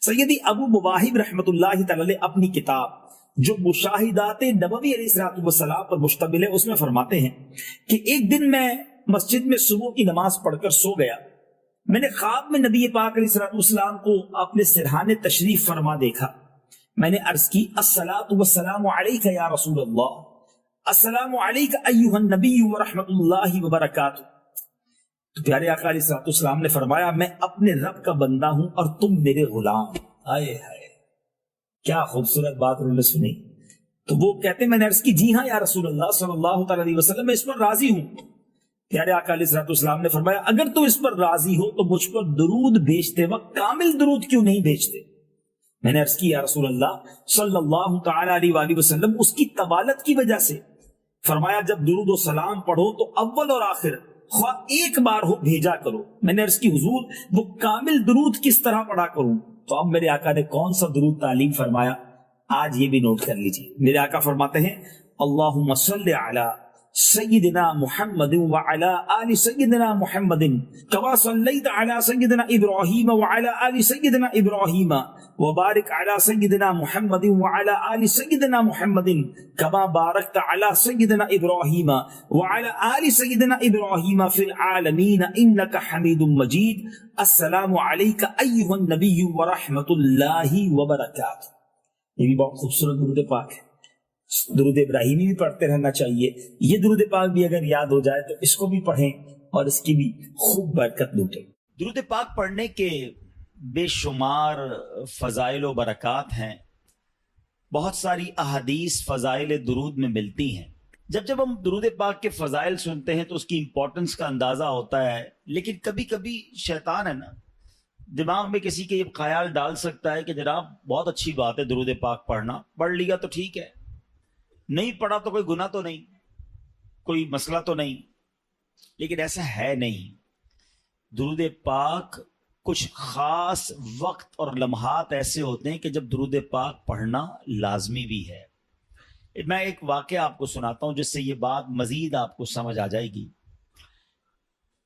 سیدی ابو مواہب رحمۃ اللہ تعالی اپنی کتاب جو مشاہدات نبوی علیہ السلام پر مشتمل ہے اس میں فرماتے ہیں کہ ایک دن میں مسجد میں صبح کی نماز پڑھ کر سو گیا. میں نے خواب میں نبی پاک علیہ السلام کو اپنے سرحانے تشریف فرما دیکھا. میں نے عرض کی الصلاۃ والسلام علیک یا رسول اللہ، السلام علیک ایھا النبی ورحمۃ اللہ وبرکاتہ. تو پیارے آقا علیہ السلام نے فرمایا میں اپنے رب کا بندہ ہوں اور تم میرے غلام. آئے ہائے کیا خوبصورت بات انہوں نے سنی. تو وہ کہتے ہیں میں نے عرض کی جی ہاں یا رسول اللہ صلی اللہ تعالی علیہ وسلم میں اس پر راضی ہوں. پیارے آقا علیہ السلام نے فرمایا اگر تو اس پر راضی ہو تو مجھ پر درود بھیجتے وقت کامل درود کیوں نہیں بھیجتے. میں نے عرض کی یا رسول اللہ صلی اللہ تعالی علیہ وآلہ وسلم اس کی طوالت کی وجہ سے. فرمایا جب درود و سلام پڑھو تو اول اور آخر خواہ ایک بار ہو بھیجا کرو. میں نے عرض کی حضور وہ کامل درود کس طرح پڑھا کروں. تو اب میرے آقا نے کون سا درود تعلیم فرمایا آج یہ بھی نوٹ کر لیجیے. میرے آقا فرماتے ہیں اللہم صلی علی سیدنا محمد وعلی آل سیدنا محمد کما صلیت علی سیدنا ابراہیم وعلی آل سیدنا ابراہیم وبارک علی سیدنا محمد وعلی آل سیدنا محمد کما بارکت علی سیدنا ابراہیم وعلی آل سیدنا ابراہیم فی العالمین انک حمید مجید. السلام علیک ایھا النبی ورحمۃ اللہ وبرکاتہ. یہ بھی بہت خوبصورت درود پاک ہے. درود ابراہیمی بھی پڑھتے رہنا چاہیے. یہ درود پاک بھی اگر یاد ہو جائے تو اس کو بھی پڑھیں اور اس کی بھی خوب برکت لوٹیں. درود پاک پڑھنے کے بے شمار فضائل و برکات ہیں. بہت ساری احادیث فضائل درود میں ملتی ہیں. جب ہم درود پاک کے فضائل سنتے ہیں تو اس کی امپورٹنس کا اندازہ ہوتا ہے. لیکن کبھی کبھی شیطان ہے نا دماغ میں کسی کے یہ خیال ڈال سکتا ہے کہ جناب بہت اچھی بات ہے درود پاک پڑھنا، پڑھ لیا تو ٹھیک ہے، نہیں پڑھا تو کوئی گناہ تو نہیں، کوئی مسئلہ تو نہیں. لیکن ایسا ہے نہیں. درود پاک کچھ خاص وقت اور لمحات ایسے ہوتے ہیں کہ جب درود پاک پڑھنا لازمی بھی ہے. میں ایک واقعہ آپ کو سناتا ہوں جس سے یہ بات مزید آپ کو سمجھ آ جائے گی.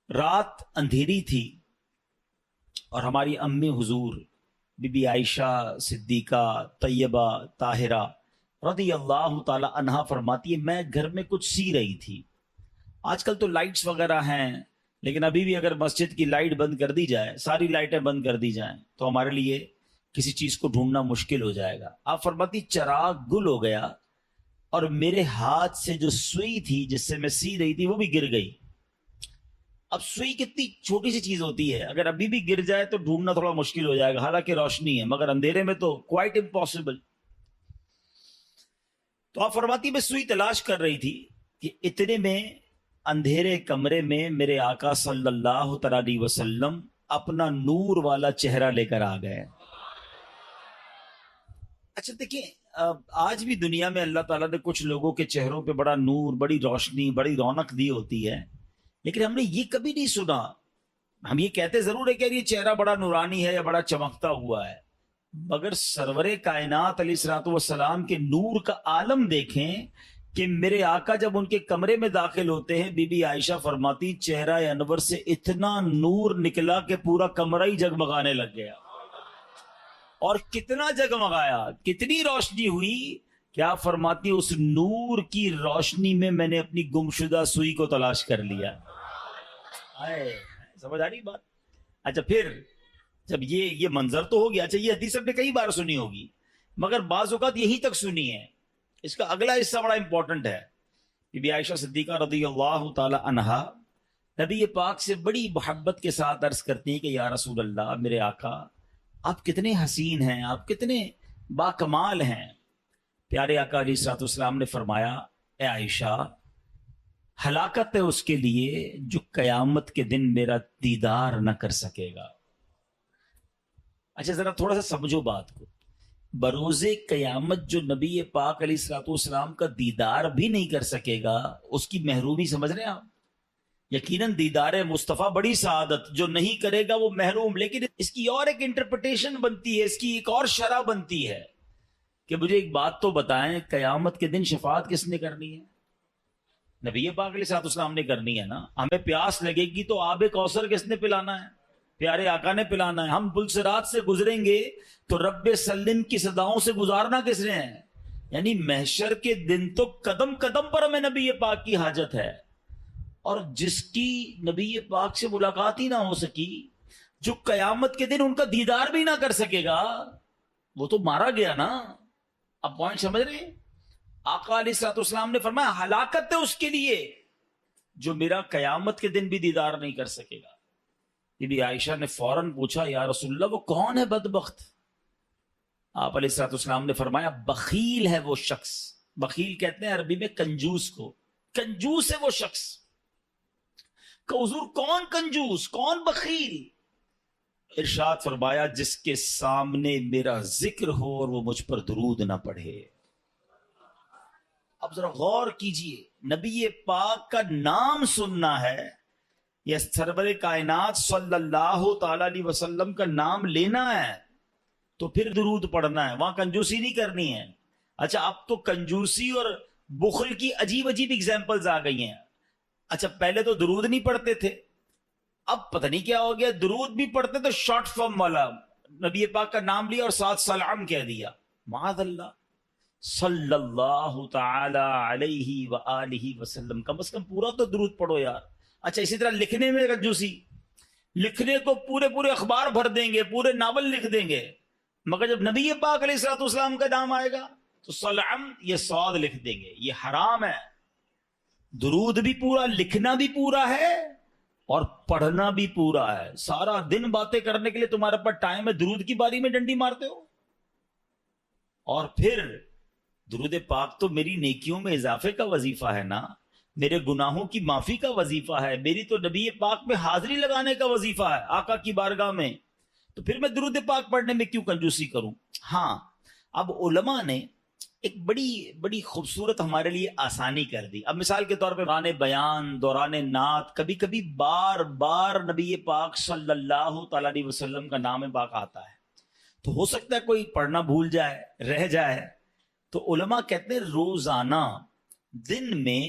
رات اندھیری تھی اور ہماری امی حضور بی بی عائشہ صدیقہ طیبہ طاہرہ رضی اللہ تعالی عنہا فرماتی ہے میں گھر میں کچھ سی رہی تھی. آج کل تو لائٹس وغیرہ ہیں لیکن ابھی بھی اگر مسجد کی لائٹ بند کر دی جائے، ساری لائٹیں بند کر دی جائیں تو ہمارے لیے کسی چیز کو ڈھونڈنا مشکل ہو جائے گا. آپ فرماتی چراغ گل ہو گیا اور میرے ہاتھ سے جو سوئی تھی جس سے میں سی رہی تھی وہ بھی گر گئی. اب سوئی کتنی چھوٹی سی چیز ہوتی ہے، اگر ابھی بھی گر جائے تو ڈھونڈنا تھوڑا مشکل ہو جائے گا، حالانکہ روشنی ہے، مگر اندھیرے میں تو کوائٹ امپاسبل. تو آپ فرماتی میں سوئی تلاش کر رہی تھی کہ اتنے میں اندھیرے کمرے میں میرے آقا صلی اللہ تعالی علیہ وسلم اپنا نور والا چہرہ لے کر آ گئے. اچھا دیکھیں آج بھی دنیا میں اللہ تعالیٰ نے کچھ لوگوں کے چہروں پہ بڑا نور، بڑی روشنی، بڑی رونق دی ہوتی ہے، لیکن ہم نے یہ کبھی نہیں سنا. ہم یہ کہتے ضرور ہے کہ یہ چہرہ بڑا نورانی ہے یا بڑا چمکتا ہوا ہے، مگر سرور کائنات علیہ الصلوۃ والسلام کے نور کا عالم دیکھیں کہ میرے آقا جب ان کے کمرے میں داخل ہوتے ہیں بی بی عائشہ فرماتی چہرہ انور سے اتنا نور نکلا کہ پورا کمرہ ہی جگمگانے لگ گیا. اور کتنا جگمگایا، کتنی روشنی ہوئی کہ آپ فرماتی اس نور کی روشنی میں میں نے اپنی گمشدہ سوئی کو تلاش کر لیا. سمجھ آ رہی بات؟ اچھا پھر جب یہ منظر تو ہو گیا. اچھا یہ حدیث ہم نے کئی بار سنی ہوگی مگر بعض اوقات یہی تک سنی ہے. اس کا اگلا حصہ بڑا امپورٹنٹ ہے. بی بی عائشہ صدیقہ رضی اللہ تعالی عنہا نبی پاک سے بڑی محبت کے ساتھ عرض کرتی ہیں کہ یا رسول اللہ میرے آقا آپ کتنے حسین ہیں، آپ کتنے باکمال ہیں. پیارے آقا علیہ الصلوۃ والسلام نے فرمایا اے عائشہ ہلاکت ہے اس کے لیے جو قیامت کے دن میرا دیدار نہ کر سکے گا. اچھا ذرا تھوڑا سا سمجھو بات کو. بروز قیامت جو نبی پاک علیہ الصلوۃ والسلام کا دیدار بھی نہیں کر سکے گا اس کی محرومی سمجھ رہے ہیں آپ؟ یقیناً دیدار مصطفیٰ بڑی سعادت، جو نہیں کرے گا وہ محروم. لیکن اس کی اور ایک انٹرپریٹیشن بنتی ہے، اس کی ایک اور شرح بنتی ہے کہ مجھے ایک بات تو بتائیں قیامت کے دن شفاعت کس نے کرنی ہے؟ نبی پاک علیہ الصلوۃ والسلام نے کرنی ہے نا. ہمیں پیاس لگے گی تو آب کوثر کس نے پلانا ہے؟ پیارے آقا نے پلانا ہے. ہم پلسرات سے گزریں گے تو رب سلم کی صداؤں سے گزارنا کس نے ہے؟ یعنی محشر کے دن تو قدم قدم پر ہمیں نبی پاک کی حاجت ہے. اور جس کی نبی پاک سے ملاقات ہی نہ ہو سکی، جو قیامت کے دن ان کا دیدار بھی نہ کر سکے گا، وہ تو مارا گیا نا. اب پوائنٹ سمجھ رہے ہیں؟ آقا علیہ الصلوۃ والسلام نے فرمایا ہلاکت ہے اس کے لیے جو میرا قیامت کے دن بھی دیدار نہیں کر سکے گا. بی بی عائشہ نے فوراً پوچھا یا رسول اللہ وہ کون ہے بدبخت؟ آپ علیہ الصلوۃ والسلام نے فرمایا بخیل ہے وہ شخص. بخیل کہتے ہیں عربی میں کنجوس کو. کنجوس ہے وہ شخص. کہ حضور کون کنجوس، کون بخیل؟ ارشاد فرمایا جس کے سامنے میرا ذکر ہو اور وہ مجھ پر درود نہ پڑھے. اب ذرا غور کیجئے، نبی پاک کا نام سننا ہے یا سرور کائنات صلی اللہ تعالی علیہ وسلم کا نام لینا ہے تو پھر درود پڑھنا ہے. وہاں کنجوسی نہیں کرنی ہے. اچھا اب تو کنجوسی اور بخل کی عجیب عجیب ایگزامپلز آ گئی ہیں. اچھا پہلے تو درود نہیں پڑھتے تھے، اب پتہ نہیں کیا ہو گیا، درود بھی پڑھتے تو شارٹ فارم والا، نبی پاک کا نام لیا اور ساتھ سلام کہہ دیا. معاذ اللہ. صلی اللہ تعالی علیہ وآلہ وسلم، کم از کم پورا تو درود پڑھو یار. اچھا اسی طرح لکھنے میں کنجوسی، لکھنے کو پورے پورے اخبار بھر دیں گے، پورے ناول لکھ دیں گے، مگر جب نبی پاک علیہ الصلوۃ والسلام کا نام آئے گا تو سلام یہ صاد لکھ دیں گے. یہ حرام ہے. درود بھی پورا، لکھنا بھی پورا ہے اور پڑھنا بھی پورا ہے. سارا دن باتیں کرنے کے لیے تمہارے پاس ٹائم ہے، درود کی باری میں ڈنڈی مارتے ہو. اور پھر درود پاک تو میری نیکیوں میں اضافے کا وظیفہ ہے نا، میرے گناہوں کی معافی کا وظیفہ ہے، میری تو نبی پاک میں حاضری لگانے کا وظیفہ ہے آقا کی بارگاہ میں. تو پھر میں درود پاک پڑھنے میں کیوں کنجوسی کروں؟ ہاں اب علماء نے ایک بڑی خوبصورت ہمارے لیے آسانی کر دی. اب مثال کے طور پہ دوران بیان، دوران نعت، کبھی کبھی بار بار نبی پاک صلی اللہ تعالی علیہ وسلم کا نام پاک آتا ہے، تو ہو سکتا ہے کوئی پڑھنا بھول جائے، رہ جائے. تو علماء کہتے ہیں روزانہ دن میں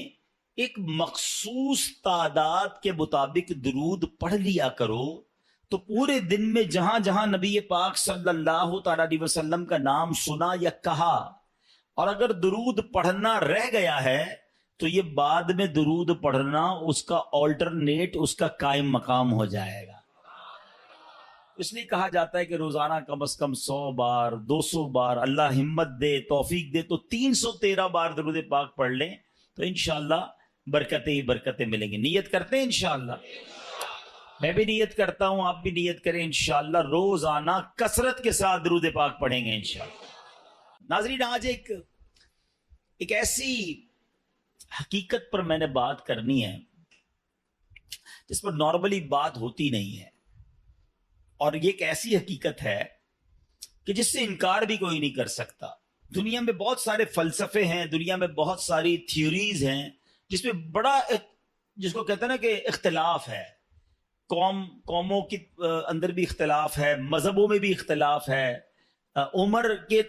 ایک مخصوص تعداد کے مطابق درود پڑھ لیا کرو، تو پورے دن میں جہاں جہاں نبی پاک صلی اللہ تعالی علیہ وسلم کا نام سنا یا کہا، اور اگر درود پڑھنا رہ گیا ہے تو یہ بعد میں درود پڑھنا اس کا آلٹرنیٹ، اس کا قائم مقام ہو جائے گا. اس لیے کہا جاتا ہے کہ روزانہ کم از کم 100 بار 200 بار، اللہ ہمت دے توفیق دے تو 313 بار درود پاک پڑھ لیں تو انشاءاللہ برکتیں ہی برکتیں ملیں گی. نیت کرتے ہیں انشاءاللہ؟ میں بھی نیت کرتا ہوں، آپ بھی نیت کریں انشاءاللہ روزانہ کثرت کے ساتھ درود پاک پڑھیں گے انشاءاللہ. ناظرین آج ایک ایسی حقیقت پر میں نے بات کرنی ہے جس پر نارملی بات ہوتی نہیں ہے، اور یہ ایک ایسی حقیقت ہے کہ جس سے انکار بھی کوئی نہیں کر سکتا. دنیا میں بہت سارے فلسفے ہیں، دنیا میں بہت ساری تھیوریز ہیں جس میں جس کو کہتے ہیں نا کہ اختلاف ہے. قوموں کے اندر بھی اختلاف ہے، مذہبوں میں بھی اختلاف ہے، عمر کے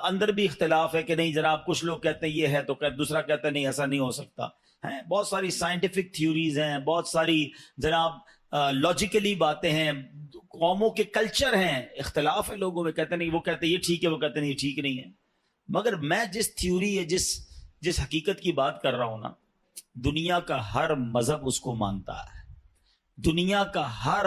اندر بھی اختلاف ہے کہ نہیں جناب کچھ لوگ کہتے ہیں یہ ہے تو دوسرا کہتا ہے نہیں ایسا نہیں ہو سکتا ہے. بہت ساری سائنٹیفک تھیوریز ہیں، بہت ساری جناب لاجیکلی باتیں ہیں، قوموں کے کلچر ہیں، اختلاف ہے لوگوں میں، کہتے نہیں وہ کہتے یہ ٹھیک ہے، وہ کہتے نہیں یہ ٹھیک نہیں ہے. مگر میں جس تھیوری ہے، جس حقیقت کی بات کر رہا ہوں نا، دنیا کا ہر مذہب اس کو مانتا ہے. دنیا کا ہر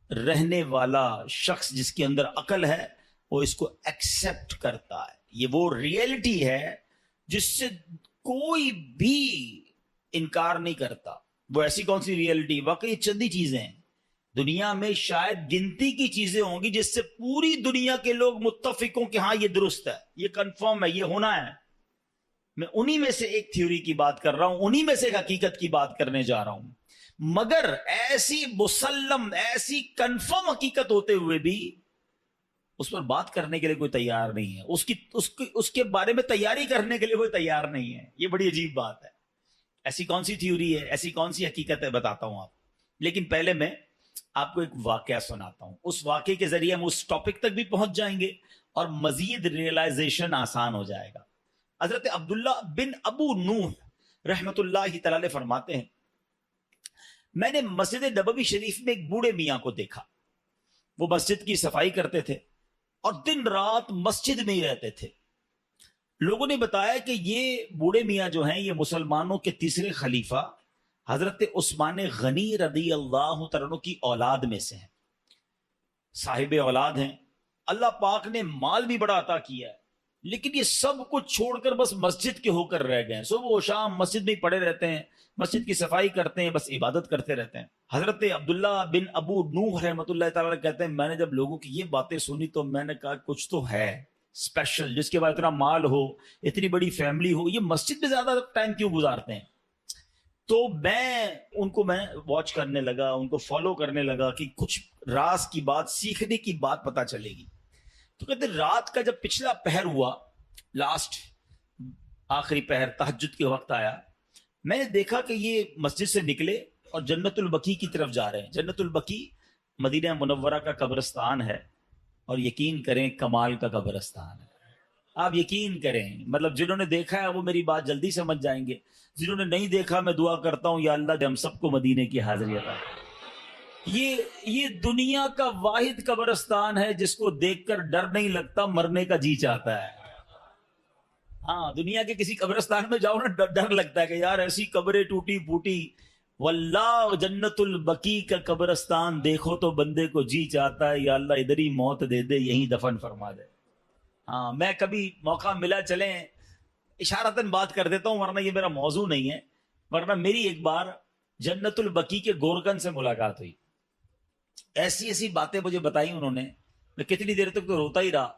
رہنے والا شخص جس کے اندر عقل ہے وہ اس کو ایکسپٹ کرتا ہے. یہ وہ ریئلٹی ہے جس سے کوئی بھی انکار نہیں کرتا. وہ ایسی کون سی ریئلٹی؟ واقعی چندی چیزیں ہیں دنیا میں، شاید گنتی کی چیزیں ہوں گی جس سے پوری دنیا کے لوگ متفق ہوں کہ ہاں یہ درست ہے، یہ کنفرم ہے، یہ ہونا ہے. میں انہی میں سے ایک تھیوری کی بات کر رہا ہوں، انہی میں سے ایک حقیقت کی بات کرنے جا رہا ہوں. مگر ایسی مسلم، ایسی کنفرم حقیقت ہوتے ہوئے بھی اس پر بات کرنے کے لیے کوئی تیار نہیں ہے، اس کے بارے میں تیاری کرنے کے لیے کوئی تیار نہیں ہے. یہ بڑی عجیب بات ہے. ایسی کون سی تھیوری ہے، ایسی کون سی حقیقت ہے، بتاتا ہوں آپ. لیکن پہلے میں آپ کو ایک واقعہ سناتا ہوں. اس واقعے کے ذریعے ہم اس ٹاپک تک بھی پہنچ جائیں گے اور مزید ریئلائزیشن آسان ہو جائے گا. حضرت عبداللہ بن ابو نوح رحمت اللہ تعالی فرماتے ہیں میں نے مسجد نبوی شریف میں ایک بوڑھے میاں کو دیکھا. وہ مسجد کی صفائی کرتے تھے اور دن رات مسجد میں ہی رہتے تھے. لوگوں نے بتایا کہ یہ بوڑھے میاں جو ہیں یہ مسلمانوں کے تیسرے خلیفہ حضرت عثمان غنی رضی اللہ تعالیٰ عنہ کی اولاد میں سے ہیں، صاحب اولاد ہیں. اللہ پاک نے مال بھی بڑا عطا کیا ہے، لیکن یہ سب کچھ چھوڑ کر بس مسجد کے ہو کر رہ گئے ہیں. صبح و شام مسجد میں پڑے رہتے ہیں، مسجد کی صفائی کرتے ہیں، بس عبادت کرتے رہتے ہیں. حضرت عبداللہ بن ابو نوح رحمۃ اللہ تعالیٰ کہتے ہیں میں نے جب لوگوں کی یہ باتیں سنی تو میں نے کہا کچھ تو ہے اسپیشل، جس کے بعد اتنا مال ہو، اتنی بڑی فیملی ہو، یہ مسجد میں زیادہ ٹائم کیوں گزارتے ہیں؟ تو میں واچ کرنے لگا، ان کو فالو کرنے لگا کہ کچھ راز کی بات، سیکھنے کی بات پتہ چلے گی. تو کہتے رات کا جب پچھلا پہر ہوا، لاسٹ آخری پہر تہجد کے وقت آیا، میں نے دیکھا کہ یہ مسجد سے نکلے اور جنت البقیع کی طرف جا رہے ہیں. جنت البقیع مدینہ منورہ کا قبرستان ہے، اور یقین کریں کمال کا قبرستان ہے. آپ یقین کریں، مطلب جنہوں نے دیکھا ہے وہ میری بات جلدی سمجھ جائیں گے، جنہوں نے نہیں دیکھا میں دعا کرتا ہوں یا اللہ ہم سب کو مدینے کی حاضری عطا. یہ دنیا کا واحد قبرستان ہے جس کو دیکھ کر ڈر نہیں لگتا، مرنے کا جی چاہتا ہے. ہاں دنیا کے کسی قبرستان میں جاؤ نا ڈر لگتا ہے کہ یار ایسی قبریں ٹوٹی پھوٹی. واللہ جنت البقیع کا قبرستان دیکھو تو بندے کو جی چاہتا ہے یا اللہ ادھر ہی موت دے دے، یہیں دفن فرما دے. ہاں میں کبھی موقع ملا چلیں اشارتاً بات کر دیتا ہوں، ورنہ یہ میرا موضوع نہیں ہے. ورنہ میری ایک بار جنت البقیع کے گورکن سے ملاقات ہوئی، ایسی ایسی باتیں مجھے بتائی انہوں نے، میں کتنی دیر تک تو روتا ہی رہا.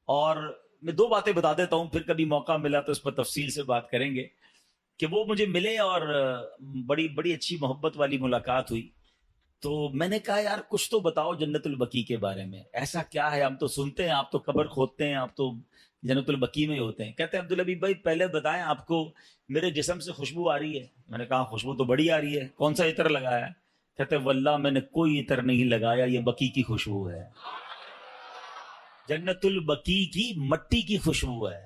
اور میں 2 باتیں بتا دیتا ہوں، پھر کبھی موقع ملا تو اس پر تفصیل سے بات کریں گے. کہ وہ مجھے ملے اور بڑی بڑی اچھی محبت والی ملاقات ہوئی. تو میں نے کہا یار کچھ تو بتاؤ جنت البقیع کے بارے میں، ایسا کیا ہے؟ ہم تو سنتے ہیں آپ تو قبر کھودتے ہیں، آپ تو جنت البقیع میں ہی ہوتے ہیں. کہتے ہیں عبدالحبیب بھائی پہلے بتائیں آپ کو میرے جسم سے خوشبو آ رہی ہے؟ میں نے کہا خوشبو تو بڑی آ رہی ہے، کون سا عطر لگایا ہے؟ کہتے ہیں واللہ میں نے کوئی عطر نہیں لگایا، یہ بقیع کی خوشبو ہے، جنت البقیع کی مٹی کی خوشبو ہے.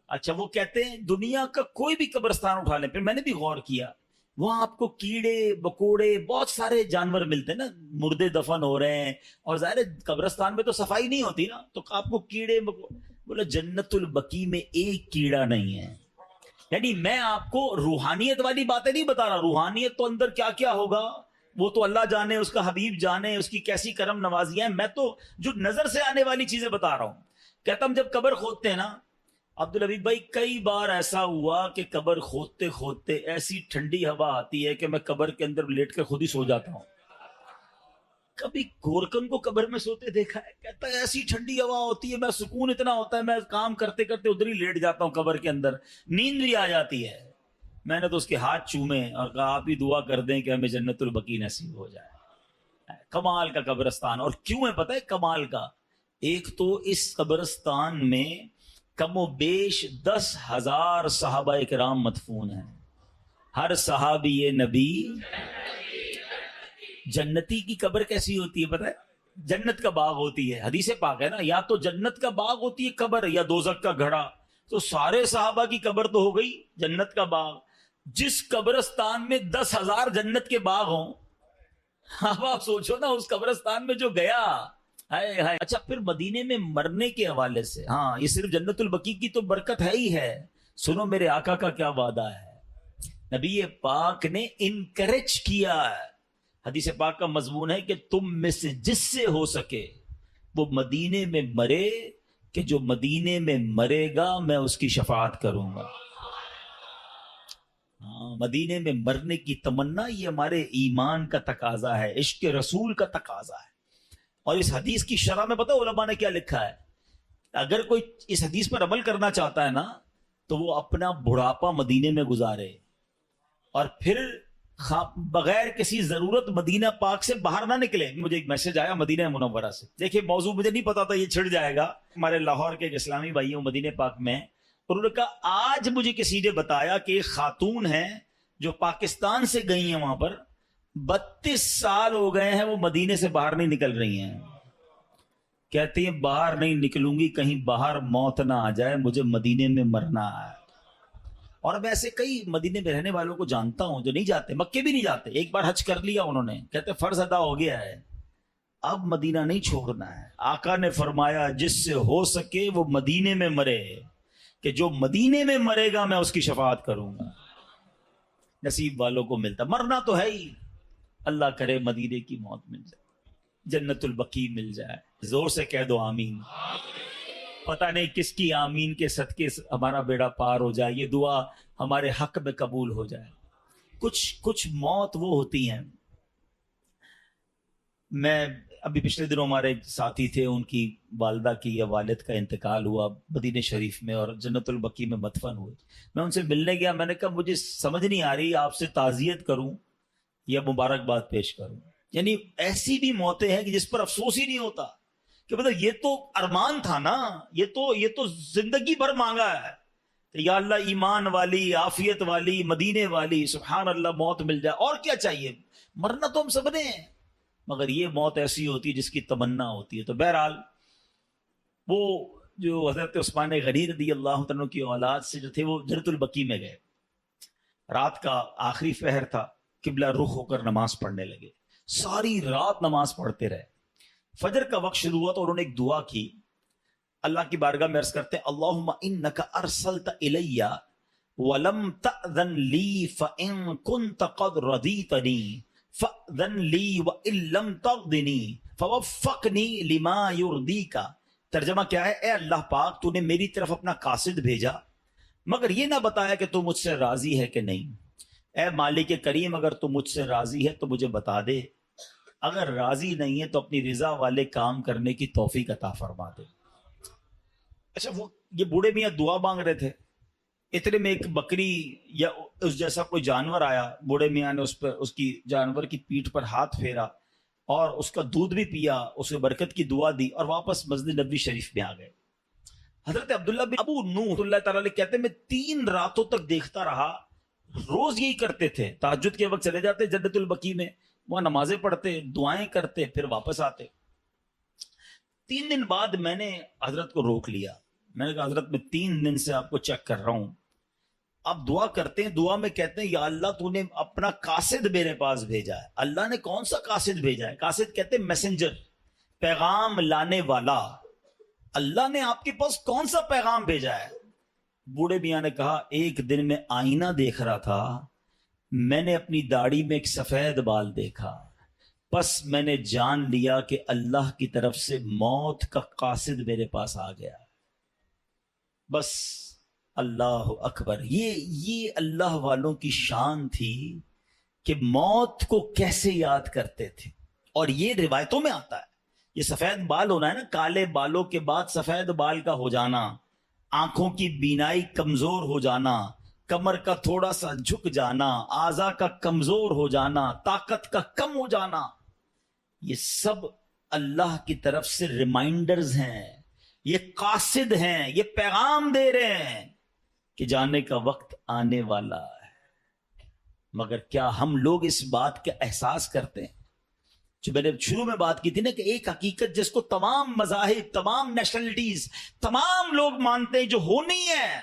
اچھا وہ کہتے ہیں دنیا کا کوئی بھی قبرستان اٹھا لیں، پھر میں نے بھی غور کیا، وہاں آپ کو کیڑے بکوڑے بہت سارے جانور ملتے ہیں نا، مردے دفن ہو رہے ہیں، اور ظاہر قبرستان میں تو صفائی نہیں ہوتی نا، تو آپ کو کیڑے بولے جنت البقیع میں ایک کیڑا نہیں ہے. یعنی میں آپ کو روحانیت والی باتیں نہیں بتا رہا، روحانیت تو اندر کیا کیا ہوگا وہ تو اللہ جانے، اس کا حبیب جانے، اس کی کیسی کرم نوازیاں ہیں. میں تو جو نظر سے آنے والی چیزیں بتا رہا ہوں. کہتا ہم جب قبر کھودتے ہیں نا عبدالحبیب بھائی، کئی بار ایسا ہوا کہ قبر کھودتے کھودتے ایسی ٹھنڈی ہوا آتی ہے کہ میں قبر کے اندر لیٹ کر خود ہی سو جاتا ہوں. کبھی گورکن کو قبر میں سوتے دیکھا ہے؟ کہتا ہے ایسی ٹھنڈی ہوا ہوتی ہے، میں سکون اتنا ہوتا ہے، میں کام کرتے کرتے ادھر ہی لیٹ جاتا ہوں قبر کے اندر، نیند بھی آ جاتی ہے. میں نے تو اس کے ہاتھ چومے اور کہا آپ ہی دعا کر دیں کہ ہمیں جنت البقیع نصیب ہو جائے. کمال کا قبرستان. اور کیوں ہے پتہ ہے کمال کا؟ ایک تو اس قبرستان میں کم و بیش 10,000 صحابہ کرام مدفون ہیں. ہر صحابی نبی جنتی کی قبر کیسی ہوتی ہے پتہ ہے؟ جنت کا باغ ہوتی ہے. حدیث پاک ہے نا، یا تو جنت کا باغ ہوتی ہے قبر یا دوزخ کا گھڑا. تو سارے صحابہ کی قبر تو ہو گئی جنت کا باغ. جس قبرستان میں 10,000 جنت کے باغ ہوں، اب آپ سوچو نا اس قبرستان میں جو گیا. ہائے ہائے. اچھا پھر مدینے میں مرنے کے حوالے سے، ہاں یہ صرف جنت البقیع کی تو برکت ہے ہی ہے. سنو میرے آقا کا کیا وعدہ ہے. نبی پاک نے انکریج کیا ہے، حدیث پاک کا مضمون ہے کہ تم میں سے جس سے ہو سکے وہ مدینے میں مرے، کہ جو مدینے میں مرے گا میں اس کی شفاعت کروں گا. ہاں مدینے میں مرنے کی تمنا یہ ہمارے ایمان کا تقاضا ہے، عشق رسول کا تقاضا ہے. اور اس حدیث کی شرح میں پتہ علماء نے کیا لکھا ہے؟ اگر کوئی اس حدیث پر عمل کرنا چاہتا ہے نا تو وہ اپنا بڑھاپا مدینے میں گزارے، اور پھر بغیر کسی ضرورت مدینہ پاک سے باہر نہ نکلے. مجھے ایک میسج آیا مدینہ منورہ سے، دیکھیے موضوع مجھے نہیں پتا تھا یہ چھڑ جائے گا. ہمارے لاہور کے ایک اسلامی بھائی ہوں مدینہ پاک میں، اور انہوں نے کہا آج مجھے کسی نے بتایا کہ ایک خاتون ہیں جو پاکستان سے گئی ہیں، وہاں پر 32 سال ہو گئے ہیں وہ مدینے سے باہر نہیں نکل رہی ہیں. کہتی ہیں باہر نہیں نکلوں گی کہیں باہر موت نہ آ جائے، مجھے مدینے میں مرنا ہے. اور میں ایسے کئی مدینے میں رہنے والوں کو جانتا ہوں جو نہیں جاتے، مکے بھی نہیں جاتے. ایک بار حج کر لیا انہوں نے، کہتے فرض ادا ہو گیا ہے، اب مدینہ نہیں چھوڑنا ہے. آقا نے فرمایا جس سے ہو سکے وہ مدینے میں مرے، کہ جو مدینے میں مرے گا میں اس کی شفاعت کروں گا. نصیب والوں کو ملتا، مرنا تو ہے ہی. اللہ کرے مدینے کی موت مل جائے، جنت البقیع مل جائے. زور سے کہہ دو آمین. پتہ نہیں کس کی آمین کے صدقے ہمارا بیڑا پار ہو جائے، یہ دعا ہمارے حق میں قبول ہو جائے. کچھ موت وہ ہوتی ہیں. میں ابھی پچھلے دنوں ہمارے ساتھی تھے، ان کی والدہ کی یا والد کا انتقال ہوا مدینہ شریف میں اور جنت البقیع میں مدفن ہوئے. میں ان سے ملنے گیا، میں نے کہا مجھے سمجھ نہیں آ رہی آپ سے تعزیت کروں یا مبارکباد پیش کروں. یعنی ایسی بھی موتیں ہیں کہ جس پر افسوس ہی نہیں ہوتا کہ مطلب یہ تو ارمان تھا نا، یہ تو زندگی بھر مانگا ہے کہ یا اللہ ایمان والی، عافیت والی، مدینے والی، سبحان اللہ موت مل جائے. اور کیا چاہیے؟ مرنا تو ہم سب نے ہیں، مگر یہ موت ایسی ہوتی ہے جس کی تمنا ہوتی ہے. تو بہرحال وہ جو حضرت عثمان غنی رضی اللہ عنہ کی اولاد سے جو تھے وہ جنت البقیع میں گئے. رات کا آخری پہر تھا، قبلہ رخ ہو کر نماز پڑھنے لگے. ساری رات نماز پڑھتے رہے. فجر کا وقت شروع ہوا تو انہوں نے ایک دعا کی. اللہ کی بارگاہ میں عرض کرتے ہیں اللہم انک ارسلت الی ولم تأذن لی فإن كنت قد رضیتنی فأذن لی وإن لم تغدنی فوفقنی لما یرضیک. ترجمہ کیا ہے؟ اے اللہ پاک تو نے میری طرف اپنا قاصد بھیجا مگر یہ نہ بتایا کہ تو مجھ سے راضی ہے کہ نہیں. اے مالک کریم اگر تو مجھ سے راضی ہے تو مجھے بتا دے، اگر راضی نہیں ہے تو اپنی رضا والے کام کرنے کی توفیق عطا فرما دے. اچھا وہ یہ بوڑھے میاں دعا مانگ رہے تھے، اتنے میں ایک بکری یا اس جیسا کوئی جانور آیا. بوڑھے میاں نے اس کی جانور کی پیٹھ پر ہاتھ پھیرا اور اس کا دودھ بھی پیا، اسے برکت کی دعا دی اور واپس مسجد نبوی شریف میں آ گئے. حضرت عبداللہ بن ابو نوح اللہ تعالیٰ علیہ کہتے ہیں میں 3 راتوں تک دیکھتا رہا، روز یہی کرتے تھے. تہجد کے وقت چلے جاتے جنت البقیع میں، وہاں نمازیں پڑھتے، دعائیں کرتے، پھر واپس آتے. 3 دن بعد میں نے حضرت کو روک لیا. میں نے کہا حضرت میں 3 دن سے آپ کو چیک کر رہا ہوں، آپ دعا کرتے ہیں، دعا میں کہتے ہیں یا اللہ تو نے اپنا قاصد میرے پاس بھیجا ہے. اللہ نے کون سا قاصد بھیجا ہے؟ قاصد کہتے ہیں میسنجر، پیغام لانے والا. اللہ نے آپ کے پاس کون سا پیغام بھیجا ہے؟ بوڑھے میاں نے کہا ایک دن میں آئینہ دیکھ رہا تھا، میں نے اپنی داڑھی میں ایک سفید بال دیکھا، بس میں نے جان لیا کہ اللہ کی طرف سے موت کا قاصد میرے پاس آ گیا. بس اللہ اکبر. یہ اللہ والوں کی شان تھی کہ موت کو کیسے یاد کرتے تھے. اور یہ روایتوں میں آتا ہے، یہ سفید بال ہونا ہے نا، کالے بالوں کے بعد سفید بال کا ہو جانا، آنکھوں کی بینائی کمزور ہو جانا، کمر کا تھوڑا سا جھک جانا، اعضاء کا کمزور ہو جانا، طاقت کا کم ہو جانا، یہ سب اللہ کی طرف سے ریمائنڈرز ہیں، یہ قاصد ہیں، یہ پیغام دے رہے ہیں کہ جانے کا وقت آنے والا ہے. مگر کیا ہم لوگ اس بات کا احساس کرتے ہیں؟ جو میں نے شروع میں بات کی تھی نا کہ ایک حقیقت جس کو تمام مذاہب، تمام نیشنلٹیز، تمام لوگ مانتے ہیں جو ہونی ہے،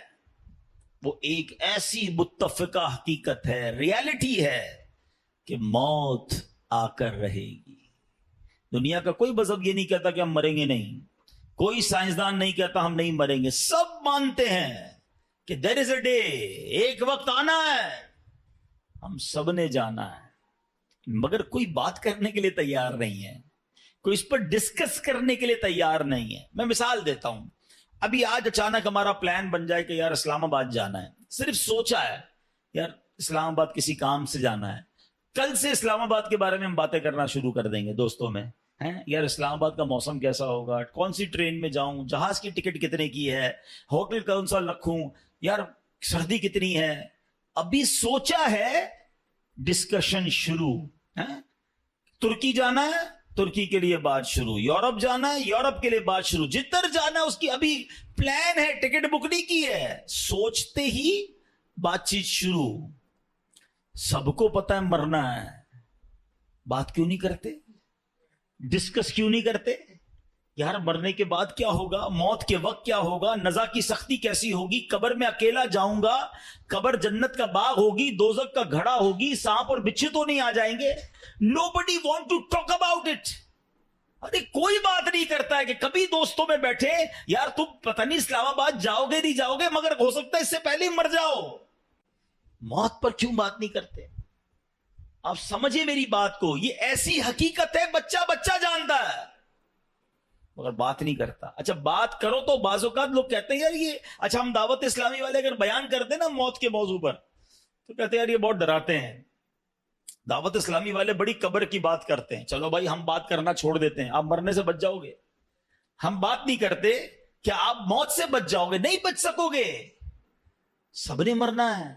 وہ ایک ایسی متفقہ حقیقت ہے، ریالٹی ہے کہ موت آ کر رہے گی. دنیا کا کوئی مذہب یہ نہیں کہتا کہ ہم مریں گے نہیں، کوئی سائنسدان نہیں کہتا ہم نہیں مریں گے. سب مانتے ہیں کہ دیر از اے ڈے، ایک وقت آنا ہے، ہم سب نے جانا ہے. مگر کوئی بات کرنے کے لیے تیار نہیں ہے، کوئی اس پر ڈسکس کرنے کے لیے تیار نہیں ہے. میں مثال دیتا ہوں، ابھی آج اچانک ہمارا پلان بن جائے کہ یار اسلام آباد جانا ہے، صرف سوچا ہے یار اسلام آباد کسی کام سے جانا ہے، کل سے اسلام آباد کے بارے میں ہم باتیں کرنا شروع کر دیں گے دوستوں میں. یار اسلام آباد کا موسم کیسا ہوگا، کون سی ٹرین میں جاؤں، جہاز کی ٹکٹ کتنے کی ہے، ہوٹل کون سا رکھوں، یار سردی کتنی ہے. ابھی سوچا ہے، ڈسکشن شروع. ترکی جانا ہے، ترکی کے لیے بات شروع، یورپ جانا ہے، یورپ کے لیے بات شروع، جدھر جانا ہے اس کی ابھی پلان ہے، ٹکٹ بک نہیں کی ہے، سوچتے ہی بات چیت شروع. سب کو پتہ ہے مرنا ہے، بات کیوں نہیں کرتے؟ ڈسکس کیوں نہیں کرتے؟ یار مرنے کے بعد کیا ہوگا، موت کے وقت کیا ہوگا، نزا کی سختی کیسی ہوگی، قبر میں اکیلا جاؤں گا، قبر جنت کا باغ ہوگی، دوزخ کا گھڑا ہوگی، سانپ اور بچھو تو نہیں آ جائیں گے. Nobody want to talk about it. ارے کوئی بات نہیں کرتا ہے کہ کبھی دوستوں میں بیٹھے یار تم پتہ نہیں اسلام آباد جاؤ گے نہیں جاؤ گے مگر ہو سکتا ہے اس سے پہلے ہی مر جاؤ. موت پر کیوں بات نہیں کرتے؟ آپ سمجھے میری بات کو، یہ ایسی حقیقت ہے بچہ بچہ جانتا ہے مگر بات نہیں کرتا. اچھا بات کرو تو بعض اوقات لوگ کہتے ہیں یار یہ، اچھا ہم دعوت اسلامی والے اگر بیان کرتے ہیں نا موت کے موضوع پر تو کہتے ہیں یار یہ بہت ڈراتے ہیں. دعوت اسلامی والے بڑی قبر کی بات کرتے ہیں. چلو بھائی ہم بات کرنا چھوڑ دیتے ہیں، آپ مرنے سے بچ جاؤ گے. ہم بات نہیں کرتے کہ آپ موت سے بچ جاؤ گے، نہیں بچ سکو گے. سب نے مرنا ہے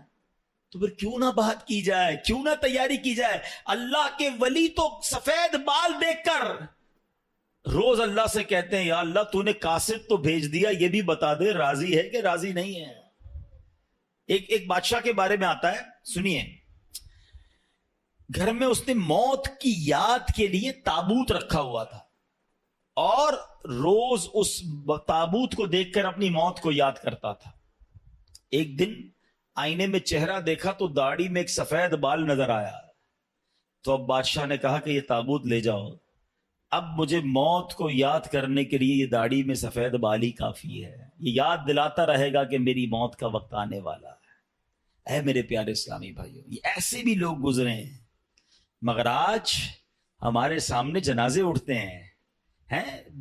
تو پھر کیوں نہ بات کی جائے، کیوں نہ تیاری کی جائے. اللہ کے ولی تو سفید بال دیکھ کر روز اللہ سے کہتے ہیں یا اللہ تو نے قاصد تو بھیج دیا، یہ بھی بتا دے راضی ہے کہ راضی نہیں ہے. ایک بادشاہ کے بارے میں آتا ہے، سنیے. گھر میں اس نے موت کی یاد کے لیے تابوت رکھا ہوا تھا اور روز اس تابوت کو دیکھ کر اپنی موت کو یاد کرتا تھا. ایک دن آئینے میں چہرہ دیکھا تو داڑھی میں ایک سفید بال نظر آیا. تو اب بادشاہ نے کہا کہ یہ تابوت لے جاؤ، اب مجھے موت کو یاد کرنے کے لیے یہ داڑھی میں سفید بال ہی کافی ہے. یہ یاد دلاتا رہے گا کہ میری موت کا وقت آنے والا ہے. اے میرے پیارے اسلامی بھائیوں، یہ ایسے بھی لوگ گزرے ہیں مگر آج ہمارے سامنے جنازے اٹھتے ہیں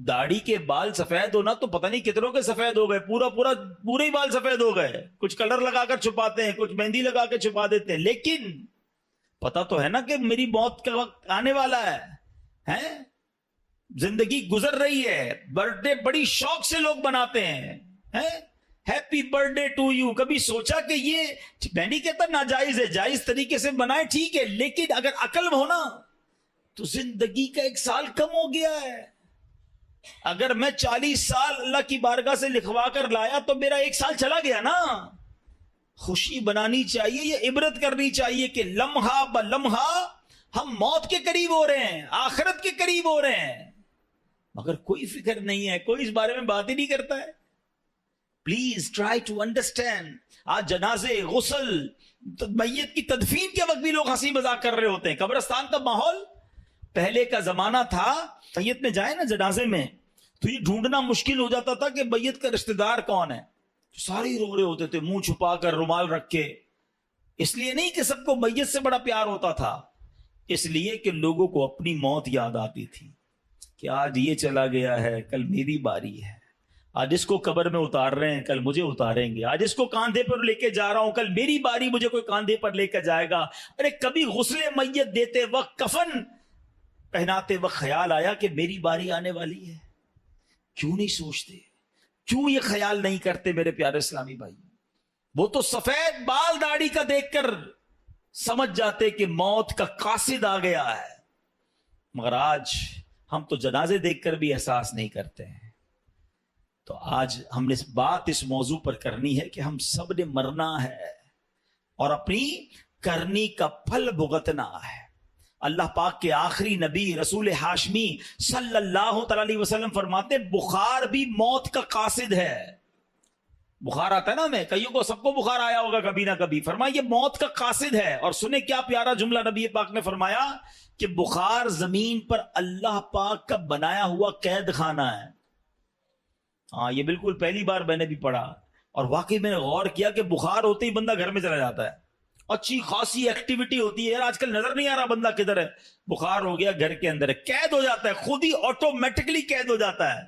داڑھی کے بال سفید ہونا تو پتہ نہیں کتنوں کے سفید ہو گئے، پورے ہی بال سفید ہو گئے. کچھ کلر لگا کر چھپاتے ہیں، کچھ مہندی لگا کے چھپا دیتے ہیں، لیکن پتہ تو ہے نا کہ میری موت کا وقت آنے والا ہے. زندگی گزر رہی ہے، برتھ ڈے بڑی شوق سے لوگ مناتے ہیں، happy birthday to you. کبھی سوچا کہ یہ میں نہیں کہتا ناجائز ہے، جائز طریقے سے منائے ٹھیک ہے، لیکن اگر عقل ہونا تو زندگی کا 1 سال کم ہو گیا ہے. اگر میں 40 سال اللہ کی بارگاہ سے لکھوا کر لایا تو میرا 1 سال چلا گیا نا. خوشی بنانی چاہیے، یہ عبرت کرنی چاہیے کہ لمحہ ب لمحہ ہم موت کے قریب ہو رہے ہیں، آخرت کے قریب ہو رہے ہیں، مگر کوئی فکر نہیں ہے، کوئی اس بارے میں بات ہی نہیں کرتا ہے. Please try to understand. آج جنازے، غسل، میت کی تدفین کے وقت بھی لوگ ہنسی مذاق کر رہے ہوتے ہیں. قبرستان کا ماحول پہلے کا زمانہ تھا، میت میں جائے نا جنازے میں تو یہ ڈھونڈنا مشکل ہو جاتا تھا کہ میت کا رشتہ دار کون ہے. سارے رو رہے ہوتے تھے منہ چھپا کر، رومال رکھ کے. اس لیے نہیں کہ سب کو میت سے بڑا پیار ہوتا تھا، اس لیے کہ لوگوں کو اپنی موت یاد آتی تھی کہ آج یہ چلا گیا ہے، کل میری باری ہے. آج اس کو قبر میں اتار رہے ہیں، کل مجھے اتاریں گے. آج اس کو کاندھے پر لے کے جا رہا ہوں، کل میری باری مجھے کوئی کاندھے پر لے کے جائے گا. ارے کبھی غسل میت دیتے وقت، کفن پہناتے وقت خیال آیا کہ میری باری آنے والی ہے؟ کیوں نہیں سوچتے؟ کیوں یہ خیال نہیں کرتے میرے پیارے اسلامی بھائی؟ وہ تو سفید بال داڑھی کا دیکھ کر سمجھ جاتے کہ موت کا قاصد آ گیا ہے، مگر آج ہم تو جنازے دیکھ کر بھی احساس نہیں کرتے ہیں. تو آج ہم نے بات اس موضوع پر کرنی ہے کہ ہم سب نے مرنا ہے اور اپنی کرنی کا پھل بھگتنا ہے. اللہ پاک کے آخری نبی رسول ہاشمی صلی اللہ علیہ وسلم فرماتے بخار بھی موت کا قاصد ہے. بخار آتا ہے نا، میں کئیوں کو سب کو بخار آیا ہوگا کبھی نہ کبھی. فرمایا یہ موت کا قاصد ہے. اور سنیں کیا پیارا جملہ نبی پاک نے فرمایا کہ بخار زمین پر اللہ پاک کا بنایا ہوا قید خانہ ہے. ہاں یہ بالکل پہلی بار میں نے بھی پڑھا اور واقعی میں نے غور کیا کہ بخار ہوتے ہی بندہ گھر میں چلا جاتا ہے، اچھی خاصی ایکٹیویٹی ہوتی ہے. آج کل نظر نہیں آ رہا بندہ کدھر ہے، بخار ہو گیا گھر کے اندر ہے، قید ہو جاتا ہے، خود ہی آٹومیٹکلی قید ہو جاتا ہے.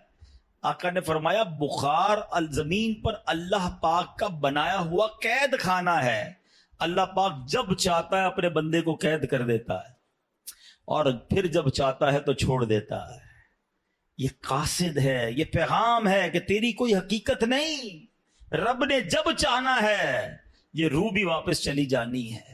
آقا نے فرمایا بخار زمین پر اللہ پاک کا بنایا ہوا قید خانہ ہے. اللہ پاک جب چاہتا ہے اپنے بندے کو قید کر دیتا ہے اور پھر جب چاہتا ہے تو چھوڑ دیتا ہے. یہ قاصد ہے، یہ پیغام ہے کہ تیری کوئی حقیقت نہیں، رب نے جب چاہنا ہے یہ روح بھی واپس چلی جانی ہے.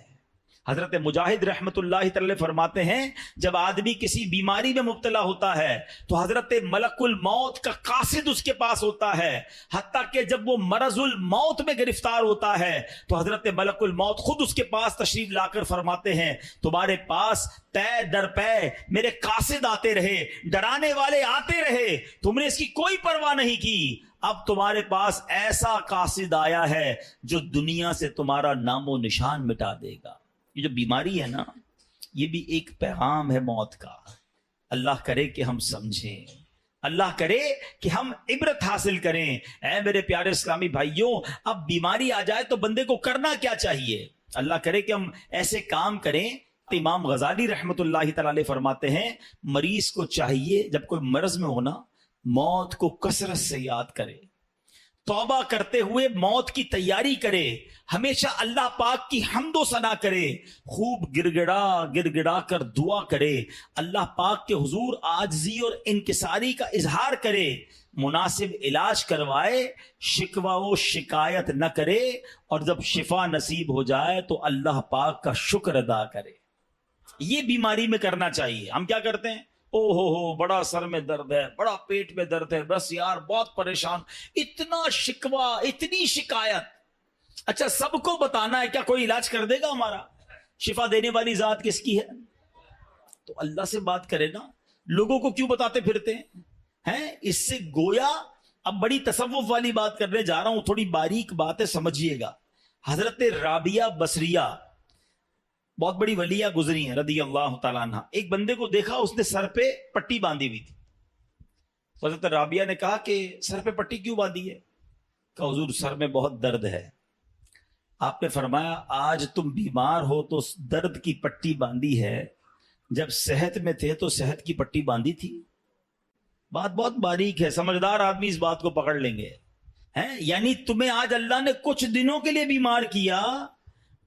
حضرت مجاہد رحمت اللہ تعالی فرماتے ہیں جب آدمی کسی بیماری میں مبتلا ہوتا ہے تو حضرت ملک الموت کا قاصد اس کے پاس ہوتا ہے، حتیٰ کہ جب وہ مرض الموت میں گرفتار ہوتا ہے تو حضرت ملک الموت خود اس کے پاس تشریف لا کر فرماتے ہیں تمہارے پاس پے در پے میرے قاصد آتے رہے، ڈرانے والے آتے رہے، تم نے اس کی کوئی پرواہ نہیں کی. اب تمہارے پاس ایسا قاصد آیا ہے جو دنیا سے تمہارا نام و نشان مٹا دے گا. یہ جو بیماری ہے نا، یہ بھی ایک پیغام ہے موت کا. اللہ کرے کہ ہم سمجھیں، اللہ کرے کہ ہم عبرت حاصل کریں۔ اے میرے پیارے اسلامی بھائیوں، اب بیماری آ جائے تو بندے کو کرنا کیا چاہیے؟ اللہ کرے کہ ہم ایسے کام کریں۔ امام غزالی رحمت اللہ تعالی علیہ فرماتے ہیں مریض کو چاہیے جب کوئی مرض میں ہونا موت کو کثرت سے یاد کرے، توبہ کرتے ہوئے موت کی تیاری کرے، ہمیشہ اللہ پاک کی حمد و ثنا کرے، خوب گڑ گڑا کر دعا کرے، اللہ پاک کے حضور عاجزی اور انکساری کا اظہار کرے، مناسب علاج کروائے، شکوہ و شکایت نہ کرے، اور جب شفا نصیب ہو جائے تو اللہ پاک کا شکر ادا کرے۔ یہ بیماری میں کرنا چاہیے۔ ہم کیا کرتے ہیں؟ او ہو بڑا سر میں درد ہے، بڑا پیٹ میں درد ہے، بس یار بہت پریشان، اتنا شکوہ، اتنی شکایت۔ اچھا سب کو بتانا ہے، کیا کوئی علاج کر دے گا ہمارا؟ شفا دینے والی ذات کس کی ہے؟ تو اللہ سے بات کرے نا، لوگوں کو کیوں بتاتے پھرتے ہیں؟ اس سے گویا اب بڑی تصوف والی بات کرنے جا رہا ہوں، تھوڑی باریک بات ہے، سمجھیے گا۔ حضرت رابعہ بصریہ بہت بڑی ولیہ گزری ہیں رضی اللہ تعالیٰ عنہ۔ ایک بندے کو دیکھا اس نے سر پہ پٹی باندھی ہوئی تھی۔ حضرت رابعہ نے کہا کہ سر پہ پٹی کیوں باندھی ہے؟ کہ حضور سر میں بہت درد ہے۔ آپ نے فرمایا آج تم بیمار ہو تو درد کی پٹی باندھی ہے، جب صحت میں تھے تو صحت کی پٹی باندھی تھی؟ بات بہت باریک ہے، سمجھدار آدمی اس بات کو پکڑ لیں گے۔ یعنی تمہیں آج اللہ نے کچھ دنوں کے لیے بیمار کیا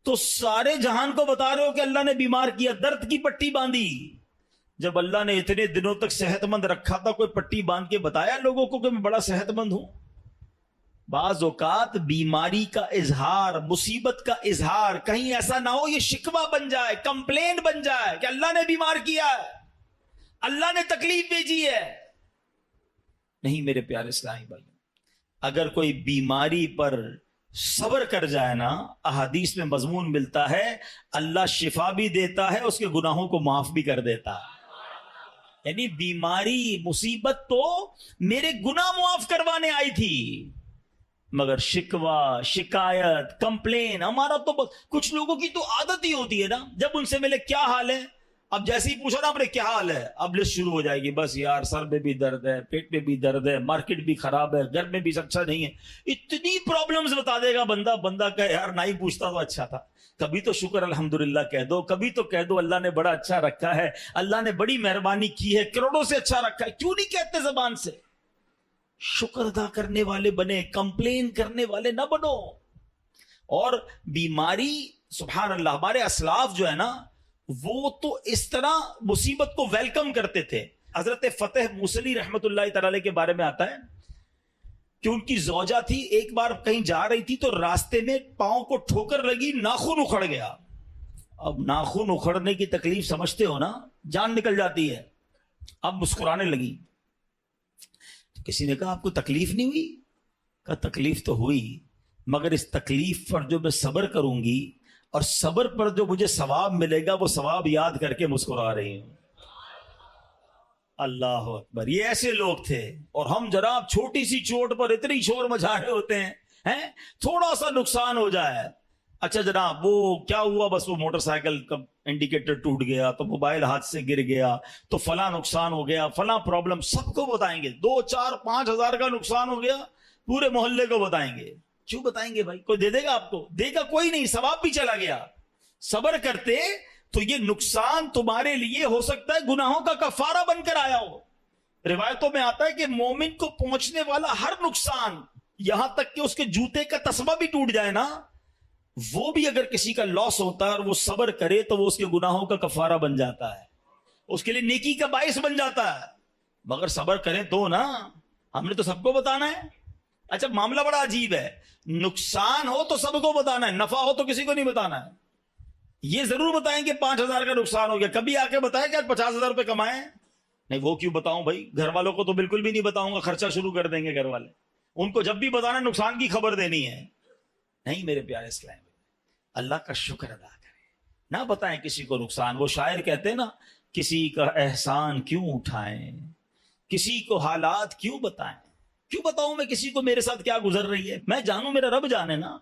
تو سارے جہان کو بتا رہے ہو کہ اللہ نے بیمار کیا، درد کی پٹی باندھی۔ جب اللہ نے اتنے دنوں تک صحت مند رکھا تھا، کوئی پٹی باندھ کے بتایا لوگوں کو کہ میں بڑا صحت مند ہوں؟ بعض اوقات بیماری کا اظہار، مصیبت کا اظہار کہیں ایسا نہ ہو یہ شکوہ بن جائے، کمپلین بن جائے کہ اللہ نے بیمار کیا ہے، اللہ نے تکلیف بھیجی ہے۔ نہیں میرے پیارے اسلامی بھائی، اگر کوئی بیماری پر صبر کر جائے نا، احادیث میں مضمون ملتا ہے اللہ شفا بھی دیتا ہے، اس کے گناہوں کو معاف بھی کر دیتا ہے۔ یعنی بیماری مصیبت تو میرے گناہ معاف کروانے آئی تھی، مگر شکوہ شکایت کمپلین ہمارا تو کچھ لوگوں کی تو عادت ہی ہوتی ہے نا، جب ان سے ملے کیا حال ہے، اب جیسے ہی پوچھا نا آپ نے کیا حال ہے، اب لسٹ شروع ہو جائے گی، بس یار سر میں بھی درد ہے، پیٹ میں بھی درد ہے، مارکیٹ بھی خراب ہے، گھر میں بھی اچھا نہیں ہے، اتنی پرابلمز بتا دے گا بندہ کہ یار نہ ہی پوچھتا تو اچھا تھا۔ کبھی تو شکر الحمدللہ کہہ دو، کبھی تو کہہ دو اللہ نے بڑا اچھا رکھا ہے، اللہ نے بڑی مہربانی کی ہے، کروڑوں سے اچھا رکھا ہے۔ کیوں نہیں کہتے زبان سے؟ شکر ادا کرنے والے بنے، کمپلین کرنے والے نہ بنو۔ اور بیماری سبحان اللہ، ہمارے اسلاف جو ہے نا وہ تو اس طرح مصیبت کو ویلکم کرتے تھے۔ حضرت فتح موصلی رحمت اللہ تعالی کے بارے میں آتا ہے کہ ان کی زوجہ تھی، ایک بار کہیں جا رہی تھی تو راستے میں پاؤں کو ٹھوکر لگی، ناخن اکھڑ گیا۔ اب ناخن اکھڑنے کی تکلیف سمجھتے ہو نا، جان نکل جاتی ہے۔ اب مسکرانے لگی۔ کسی نے کہا آپ کو تکلیف نہیں ہوئی؟ کہا تکلیف تو ہوئی، مگر اس تکلیف پر جو میں صبر کروں گی اور صبر پر جو مجھے ثواب ملے گا وہ ثواب یاد کر کے مسکرا رہی ہوں۔ اللہ اکبر، یہ ایسے لوگ تھے۔ اور ہم جناب چھوٹی سی چوٹ پر اتنی شور مچا رہے ہوتے ہیں، تھوڑا سا نقصان ہو جائے، اچھا جناب وہ کیا ہوا، بس وہ موٹر سائیکل کا انڈیکیٹر ٹوٹ گیا، تو موبائل ہاتھ سے گر گیا، تو فلاں نقصان ہو گیا، فلاں پرابلم، سب کو بتائیں گے۔ 2 4 5 ہزار کا نقصان ہو گیا، پورے محلے کو بتائیں گے۔ کیوں بتائیں گے بھائی؟ کوئی دے دے گا آپ کو؟ دے گا کوئی نہیں، ثواب بھی چلا گیا۔ صبر کرتے تو یہ نقصان تمہارے لیے ہو سکتا ہے گناہوں کا کفارہ بن کر آیا ہو۔ روایتوں میں آتا ہے کہ مومن کو پہنچنے والا ہر نقصان، یہاں تک کہ اس کے جوتے کا تسمہ بھی ٹوٹ جائے نا، وہ بھی اگر کسی کا لاس ہوتا ہے اور وہ صبر کرے تو وہ اس کے گناہوں کا کفارہ بن جاتا ہے، اس کے لیے نیکی کا باعث بن جاتا ہے۔ مگر صبر کریں تو نا، ہم نے تو سب کو بتانا ہے۔ اچھا معاملہ بڑا عجیب ہے، نقصان ہو تو سب کو بتانا ہے، نفع ہو تو کسی کو نہیں بتانا ہے۔ یہ ضرور بتائیں کہ 5,000 کا نقصان ہو گیا، کبھی آ کے بتائیں کہ آج 50,000 روپے کمائے؟ نہیں، وہ کیوں بتاؤں بھائی، گھر والوں کو تو بالکل بھی نہیں بتاؤں گا، خرچہ شروع کر دیں گے گھر والے، ان کو جب بھی بتانا نقصان کی خبر دینی ہے۔ نہیں میرے پیارے اسلام، اللہ کا شکر ادا کریں، نہ بتائیں کسی کو نقصان۔ وہ شاعر کہتے ہیں نا، کسی کا احسان کیوں اٹھائیں، کسی کو حالات کیوں بتائیں، کیوں بتاؤں میں کسی کو میرے ساتھ کیا گزر رہی ہے، میں جانوں، میرا رب جانے نا۔